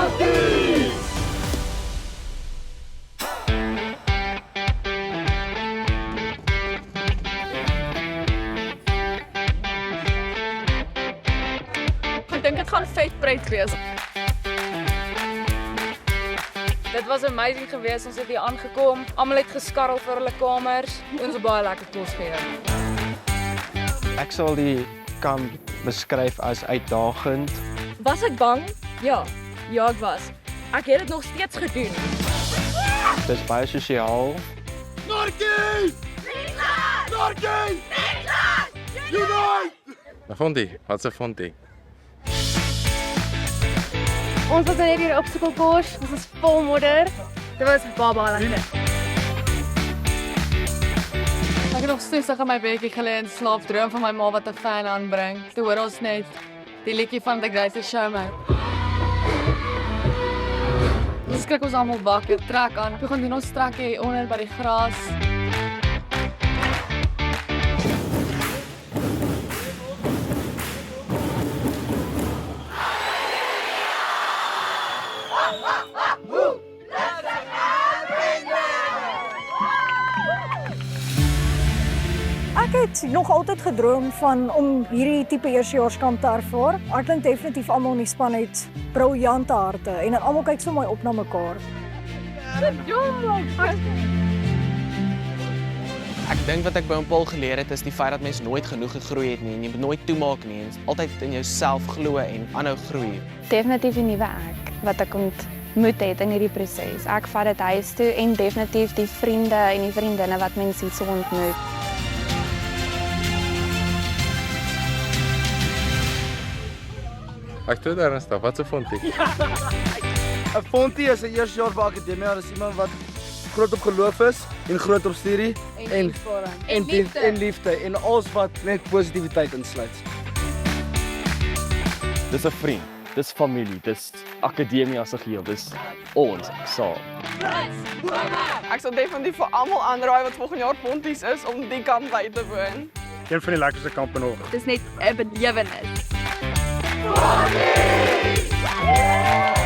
Ek dink dit gaan vet pret wees. Dit was amazing geweest. Ons het hier aangekom. Almal het geskarrel vir hulle kamers. Ons het baie lekker kos geëet. Ek sal die kamp beskryf as uitdagend. Was ek bang? Ja. Ja, ek was. Ek het dit nog steeds gedoen. Dit is baie sosiaal. Norkie! Nederland! Norkie! Nederland! Unite! Fontie, wat is 'n fontie? Ons was net hier op Sukkelkors. Ons is vol modder. Dit was baie lekker. Ek het nog steeds in my bedjie gelê en slaap droom van my ma wat 'n fan aanbring. Toe hoor ons net die liedjie van The Greatest Showman. Ons skrik ons almal wakker, trek aan. Begin doen ons trekkie onder by die gras. Ek het nog altyd gedroom van om hierdie tipe eerstejaarskamp te ervaar. Ek dink definitief almal in die span het briljante harte en dan almal kyk so mooi op na mekaar. Ek dink wat ek by Paul geleer het is die feit dat mens nooit genoeg gegroei het nie en jy moet nooit toemaak nie. Jy moet altyd in jouself glo en aanhou groei. Definitief 'n nuwe ek wat ek ontmoet het in hierdie proses. Ek vat dit huis toe en definitief die vriende en die vriendinne wat mense hier so ontmoet. Ek toe daar ernstig, wat is 'n fontie? 'n Fontie is 'n eerstejaars by akademie. Daar is iemand wat groot op geloof is en groot op studie en liefde en alles wat net positiwiteit insluit. Dis 'n vriend, dis familie, dis akademie as 'n geheel, dis ons saam. Ek sal definitief vir almal aanraai wat volgende jaar fonties is om die kamp by te woon. Een van die lekkerste kampe nog. Dit is net 'n belewenis. Fontie!